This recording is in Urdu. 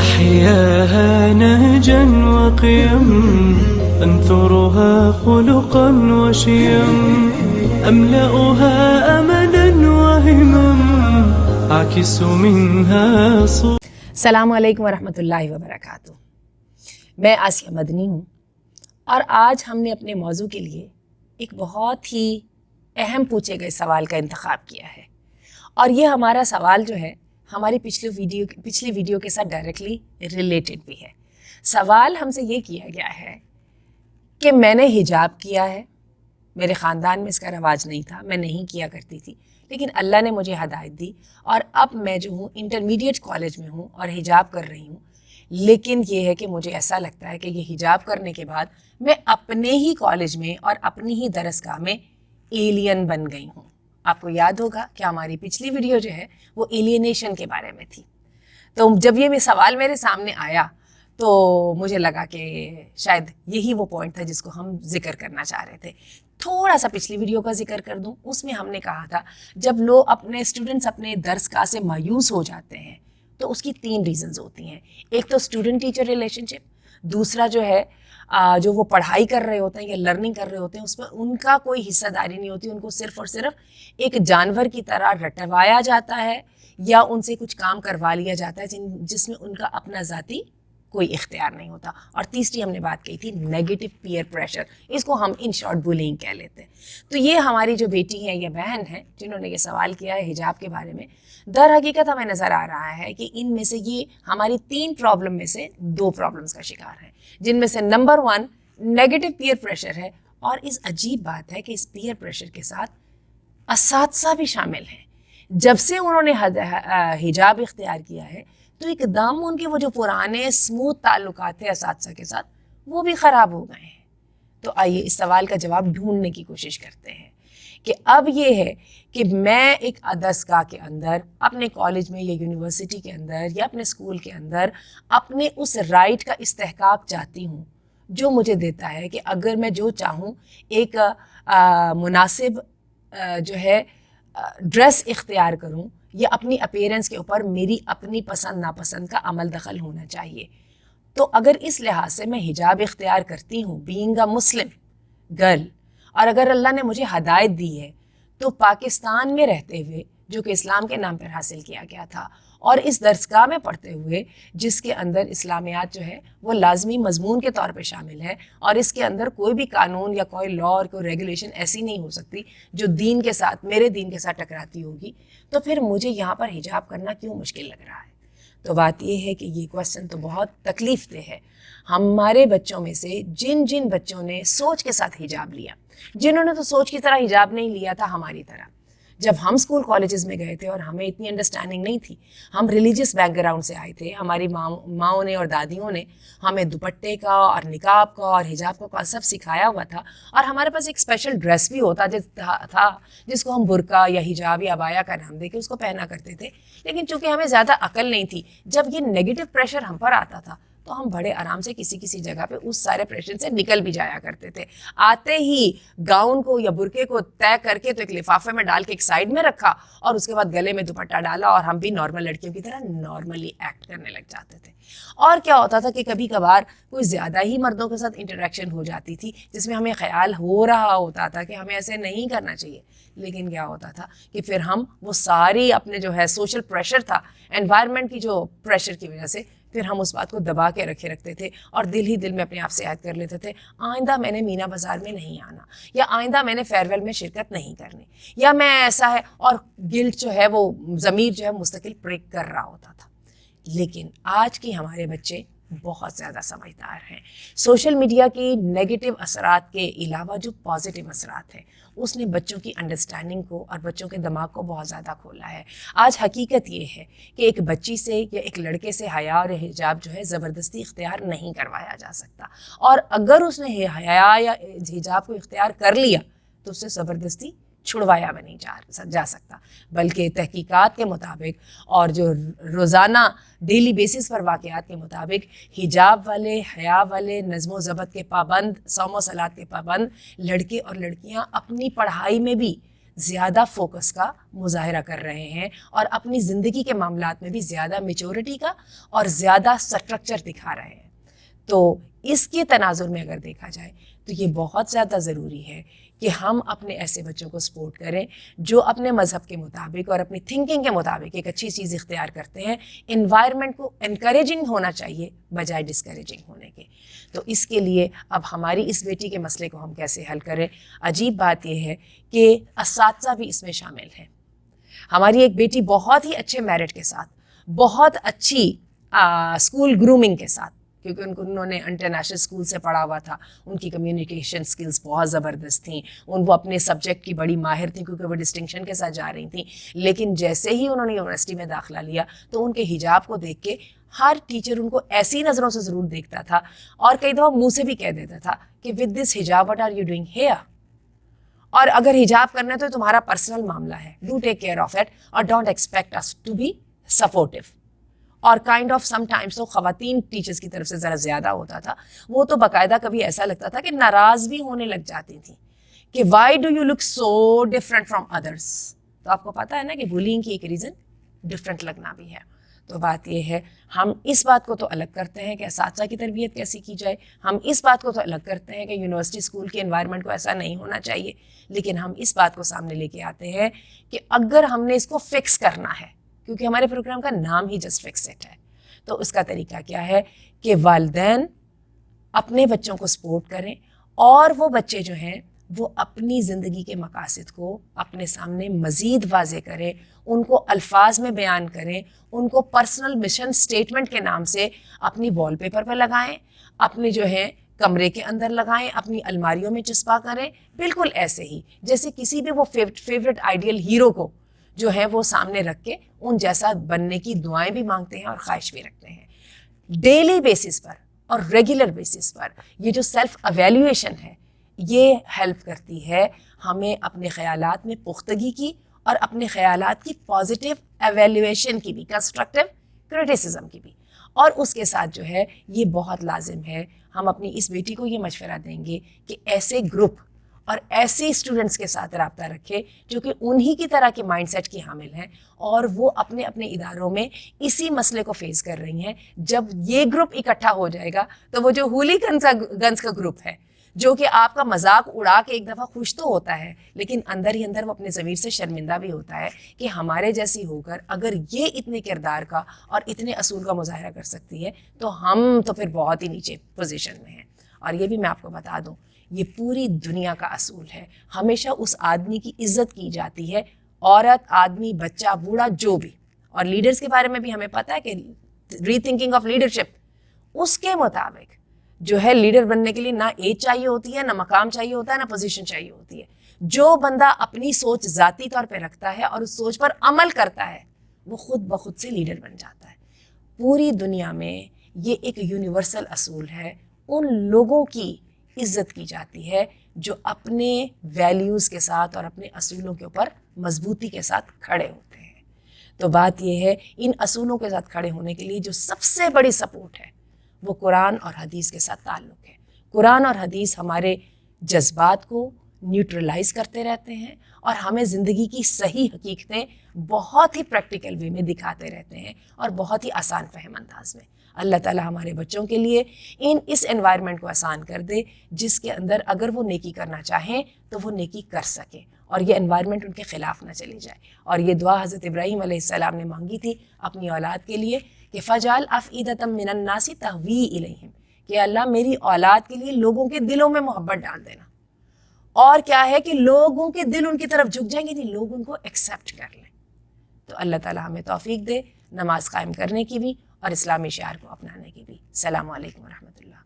أحياها نهجا وقيم أنثرها خلقا وشيم أملأها أملا وهمم أعكس منها صور. السلام علیکم ورحمۃ اللہ وبرکاتہ. میں آسیہ مدنی ہوں اور آج ہم نے اپنے موضوع کے لیے ایک بہت ہی اہم پوچھے گئے سوال کا انتخاب کیا ہے، اور یہ ہمارا سوال جو ہے ہماری پچھلی ویڈیو کے ساتھ ڈائریکٹلی ریلیٹڈ بھی ہے. سوال ہم سے یہ کیا گیا ہے کہ میں نے حجاب کیا ہے، میرے خاندان میں اس کا رواج نہیں تھا، میں نہیں کیا کرتی تھی، لیکن اللہ نے مجھے ہدایت دی اور اب میں جو ہوں انٹرمیڈیٹ کالج میں ہوں اور حجاب کر رہی ہوں. لیکن یہ ہے کہ مجھے ایسا لگتا ہے کہ یہ حجاب کرنے کے بعد میں اپنے ہی کالج میں اور اپنی ہی درسگاہ میں ایلین بن گئی ہوں. آپ کو یاد ہوگا کہ ہماری پچھلی ویڈیو جو ہے وہ ایلینیشن کے بارے میں تھی. تو جب یہ سوال میرے سامنے آیا تو مجھے لگا کہ شاید یہی وہ پوائنٹ تھا جس کو ہم ذکر کرنا چاہ رہے تھے. تھوڑا سا پچھلی ویڈیو کا ذکر کر دوں. اس میں ہم نے کہا تھا جب لوگ اپنے اسٹوڈنٹس اپنے درسگاہ سے مایوس ہو جاتے ہیں تو اس کی 3 ریزنز ہوتی ہیں. ایک تو اسٹوڈنٹ ٹیچر ریلیشن شپ، دوسرا جو ہے جو وہ پڑھائی کر رہے ہوتے ہیں یا لرننگ کر رہے ہوتے ہیں اس پر ان کا کوئی حصہ داری نہیں ہوتی، ان کو صرف اور صرف ایک جانور کی طرح رٹوایا جاتا ہے یا ان سے کچھ کام کروا لیا جاتا ہے جس میں ان کا اپنا ذاتی کوئی اختیار نہیں ہوتا. اور تیسری ہم نے بات کہی تھی نیگیٹو پیئر پریشر، اس کو ہم ان شارٹ بولنگ کہہ لیتے ہیں. تو یہ ہماری جو بیٹی ہے یا بہن ہے جنہوں نے یہ سوال کیا ہے حجاب کے بارے میں، در حقیقت ہمیں نظر آ رہا ہے کہ ان میں سے یہ ہماری 3 پرابلم میں سے 2 پرابلمس کا شکار ہیں، جن میں سے نمبر 1 نیگیٹو پیئر پریشر ہے. اور اس عجیب بات ہے کہ اس پیئر پریشر کے ساتھ اساتذہ بھی شامل ہیں. جب سے انہوں نے حجاب اختیار کیا ہے تو ایک دم ان کے وہ جو پرانے اسموتھ تعلقات تھے اساتذہ کے ساتھ وہ بھی خراب ہو گئے ہیں. تو آئیے اس سوال کا جواب ڈھونڈنے کی کوشش کرتے ہیں کہ اب یہ ہے کہ میں ایک درسگاہ کے اندر، اپنے کالج میں یا یونیورسٹی کے اندر یا اپنے اسکول کے اندر اپنے اس رائٹ کا استحقاق چاہتی ہوں جو مجھے دیتا ہے کہ اگر میں جو چاہوں ایک مناسب جو ہے ڈریس اختیار کروں یا اپنی اپیرنس کے اوپر میری اپنی پسند ناپسند کا عمل دخل ہونا چاہیے. تو اگر اس لحاظ سے میں حجاب اختیار کرتی ہوں بینگ اے مسلم گرل، اور اگر اللہ نے مجھے ہدایت دی ہے تو پاکستان میں رہتے ہوئے جو کہ اسلام کے نام پر حاصل کیا گیا تھا اور اس درسگاہ میں پڑھتے ہوئے جس کے اندر اسلامیات جو ہے وہ لازمی مضمون کے طور پہ شامل ہے، اور اس کے اندر کوئی بھی قانون یا کوئی لا اور کوئی ریگولیشن ایسی نہیں ہو سکتی جو دین کے ساتھ، میرے دین کے ساتھ ٹکراتی ہوگی، تو پھر مجھے یہاں پر حجاب کرنا کیوں مشکل لگ رہا ہے؟ تو بات یہ ہے کہ یہ کویسچن تو بہت تکلیف دہ ہے. ہمارے بچوں میں سے جن بچوں نے سوچ کے ساتھ حجاب لیا، جنہوں نے تو سوچ کی طرح حجاب نہیں لیا تھا ہماری طرح، جب ہم اسکول کالجز میں گئے تھے اور ہمیں اتنی انڈرسٹینڈنگ نہیں تھی، ہم ریلیجیس بیک گراؤنڈ سے آئے تھے، ہماری ماؤں نے اور دادیوں نے ہمیں دوپٹے کا اور نقاب کا اور حجاب کا کانسیپٹ سکھایا ہوا تھا، اور ہمارے پاس ایک اسپیشل ڈریس بھی ہوتا تھا جس کو ہم برقع یا حجاب یا عبایا کا نام دے کے اس کو پہنا کرتے تھے. لیکن چونکہ ہمیں زیادہ عقل نہیں تھی، جب یہ نیگیٹو پریشر ہم پر آتا تھا تو ہم بڑے آرام سے کسی جگہ پہ اس سارے پریشر سے نکل بھی جایا کرتے تھے. آتے ہی گاؤن کو یا برقعے کو طے کر کے تو ایک لفافے میں ڈال کے ایک سائڈ میں رکھا اور اس کے بعد گلے میں دوپٹہ ڈالا اور ہم بھی نارمل لڑکیوں کی طرح نارملی ایکٹ کرنے لگ جاتے تھے. اور کیا ہوتا تھا کہ کبھی کبھار کوئی زیادہ ہی مردوں کے ساتھ انٹریکشن ہو جاتی تھی جس میں ہمیں خیال ہو رہا ہوتا تھا کہ ہمیں ایسے نہیں کرنا چاہیے، لیکن کیا ہوتا تھا کہ پھر ہم وہ ساری اپنے جو ہے سوشل پریشر تھا، انوائرمنٹ کی جو پریشر کی وجہ سے پھر ہم اس بات کو دبا کے رکھتے تھے اور دل ہی دل میں اپنے آپ سے عہد کر لیتے تھے آئندہ میں نے مینا بازار میں نہیں آنا، یا آئندہ میں نے فیئر ویل میں شرکت نہیں کرنی، یا میں ایسا ہے، اور گلٹ جو ہے وہ ضمیر جو ہے مستقل پریک کر رہا ہوتا تھا. لیکن آج کی ہمارے بچے بہت زیادہ سمجھدار ہیں. سوشل میڈیا کی نیگیٹو اثرات کے علاوہ جو پازیٹیو اثرات ہیں اس نے بچوں کی انڈرسٹینڈنگ کو اور بچوں کے دماغ کو بہت زیادہ کھولا ہے. آج حقیقت یہ ہے کہ ایک بچی سے یا ایک لڑکے سے حیا اور حجاب جو ہے زبردستی اختیار نہیں کروایا جا سکتا, اور اگر اس نے حیا یا حجاب کو اختیار کر لیا تو اس سے زبردستی چھڑوایا بھی نہیں جا سکتا, بلکہ تحقیقات کے مطابق اور جو روزانہ ڈیلی بیسس پر واقعات کے مطابق حجاب والے, حیا والے, نظم و ضبط کے پابند, صوم و صلات کے پابند لڑکے اور لڑکیاں اپنی پڑھائی میں بھی زیادہ فوکس کا مظاہرہ کر رہے ہیں اور اپنی زندگی کے معاملات میں بھی زیادہ میچورٹی کا اور زیادہ سٹرکچر دکھا رہے ہیں. تو اس کے تناظر میں اگر دیکھا جائے تو یہ بہت زیادہ ضروری ہے کہ ہم اپنے ایسے بچوں کو سپورٹ کریں جو اپنے مذہب کے مطابق اور اپنی تھنکنگ کے مطابق ایک اچھی چیز اختیار کرتے ہیں. انوائرمنٹ کو انکریجنگ ہونا چاہیے بجائے ڈسکریجنگ ہونے کے. تو اس کے لیے اب ہماری اس بیٹی کے مسئلے کو ہم کیسے حل کریں؟ عجیب بات یہ ہے کہ اساتذہ بھی اس میں شامل ہیں. ہماری ایک بیٹی بہت ہی اچھے میرٹ کے ساتھ, بہت اچھی اسکول گرومنگ کے ساتھ, کیونکہ انہوں نے انٹرنیشنل اسکول سے پڑھا ہوا تھا, ان کی کمیونیکیشن سکلز بہت زبردست تھیں, وہ اپنے سبجیکٹ کی بڑی ماہر تھیں کیونکہ وہ ڈسٹنکشن کے ساتھ جا رہی تھیں. لیکن جیسے ہی انہوں نے یونیورسٹی میں داخلہ لیا تو ان کے حجاب کو دیکھ کے ہر ٹیچر ان کو ایسی نظروں سے ضرور دیکھتا تھا اور کئی دفعہ منہ سے بھی کہہ دیتا تھا کہ ود دس حجاب what are you doing here, اور اگر حجاب کرنا ہے تو تمہارا پرسنل معاملہ ہے, do take care of it اور don't expect us to be supportive. اور کائنڈ آف سم ٹائمس تو خواتین ٹیچرس کی طرف سے ذرا زیادہ ہوتا تھا. وہ تو باقاعدہ کبھی ایسا لگتا تھا کہ ناراض بھی ہونے لگ جاتی تھیں کہ why do you look so different from others. تو آپ کو پتہ ہے نا کہ بولنگ کی ایک ریزن ڈفرینٹ لگنا بھی ہے. تو بات یہ ہے ہم اس بات کو تو الگ کرتے ہیں کہ اساتذہ کی تربیت کیسی کی جائے, ہم اس بات کو تو الگ کرتے ہیں کہ یونیورسٹی اسکول کے انوائرمنٹ کو ایسا نہیں ہونا چاہیے, لیکن ہم اس بات کو سامنے لے کے آتے ہیں کہ اگر ہم نے اس کو فکس کرنا ہے, کیونکہ ہمارے پروگرام کا نام ہی جسٹ فکس اٹ ہے, تو اس کا طریقہ کیا ہے کہ والدین اپنے بچوں کو سپورٹ کریں اور وہ بچے جو ہیں وہ اپنی زندگی کے مقاصد کو اپنے سامنے مزید واضح کریں, ان کو الفاظ میں بیان کریں, ان کو پرسنل مشن سٹیٹمنٹ کے نام سے اپنی وال پیپر پر لگائیں, اپنے جو ہے کمرے کے اندر لگائیں, اپنی الماریوں میں چسپا کریں, بالکل ایسے ہی جیسے کسی بھی وہ فیوریٹ آئیڈیل ہیرو کو جو ہے وہ سامنے رکھ کے ان جیسا بننے کی دعائیں بھی مانگتے ہیں اور خواہش بھی رکھتے ہیں. ڈیلی بیسس پر اور ریگولر بیسس پر یہ جو سیلف ایویلیویشن ہے یہ ہیلپ کرتی ہے ہمیں اپنے خیالات میں پختگی کی اور اپنے خیالات کی پازیٹیو ایویلیویشن کی بھی, کنسٹرکٹیو کرٹیسزم کی بھی. اور اس کے ساتھ جو ہے یہ بہت لازم ہے ہم اپنی اس بیٹی کو یہ مشورہ دیں گے کہ ایسے گروپ اور ایسے اسٹوڈنٹس کے ساتھ رابطہ رکھے جو کہ انہی کی طرح کے مائنڈ سیٹ کی حامل ہیں اور وہ اپنے اپنے اداروں میں اسی مسئلے کو فیس کر رہی ہیں. جب یہ گروپ اکٹھا ہو جائے گا تو وہ جو ہولی گنز کا گروپ ہے جو کہ آپ کا مذاق اڑا کے ایک دفعہ خوش تو ہوتا ہے لیکن اندر ہی اندر وہ اپنے ضمیر سے شرمندہ بھی ہوتا ہے کہ ہمارے جیسی ہو کر اگر یہ اتنے کردار کا اور اتنے اصول کا مظاہرہ کر سکتی ہے تو ہم تو پھر بہت ہی نیچے پوزیشن میں ہیں. اور یہ بھی میں آپ کو بتا دوں یہ پوری دنیا کا اصول ہے, ہمیشہ اس آدمی کی عزت کی جاتی ہے, عورت, آدمی, بچہ, بوڑھا, جو بھی. اور لیڈرز کے بارے میں بھی ہمیں پتہ ہے کہ ری تھنکنگ آف لیڈرشپ اس کے مطابق جو ہے لیڈر بننے کے لیے نہ ایج چاہیے ہوتی ہے, نہ مقام چاہیے ہوتا ہے, نہ پوزیشن چاہیے ہوتی ہے. جو بندہ اپنی سوچ ذاتی طور پہ رکھتا ہے اور اس سوچ پر عمل کرتا ہے وہ خود بخود سے لیڈر بن جاتا ہے. پوری دنیا میں یہ ایک یونیورسل اصول ہے, ان لوگوں کی عزت کی جاتی ہے جو اپنے ویلیوز کے ساتھ اور اپنے اصولوں کے اوپر مضبوطی کے ساتھ کھڑے ہوتے ہیں. تو بات یہ ہے ان اصولوں کے ساتھ کھڑے ہونے کے لیے جو سب سے بڑی سپورٹ ہے وہ قرآن اور حدیث کے ساتھ تعلق ہے. قرآن اور حدیث ہمارے جذبات کو نیوٹرلائز کرتے رہتے ہیں اور ہمیں زندگی کی صحیح حقیقتیں بہت ہی پریکٹیکل وے میں دکھاتے رہتے ہیں اور بہت ہی آسان فہم انداز میں. اللہ تعالیٰ ہمارے بچوں کے لیے اس انوائرمنٹ کو آسان کر دے جس کے اندر اگر وہ نیکی کرنا چاہیں تو وہ نیکی کر سکیں اور یہ انوائرمنٹ ان کے خلاف نہ چلی جائے. اور یہ دعا حضرت ابراہیم علیہ السلام نے مانگی تھی اپنی اولاد کے لیے کہ فجعل افئدۃ من الناس تہوی الیہم, کہ اللہ میری اولاد کے لیے لوگوں کے دلوں میں محبت ڈال دینا. اور کیا ہے کہ لوگوں کے دل ان کی طرف جھک جائیں گے نہیں, لوگ ان کو ایکسیپٹ کر لیں. تو اللہ تعالیٰ ہمیں توفیق دے نماز قائم کرنے کی بھی اور اسلامی شعار کو اپنانے کی بھی۔ السلام علیکم ورحمۃ اللہ۔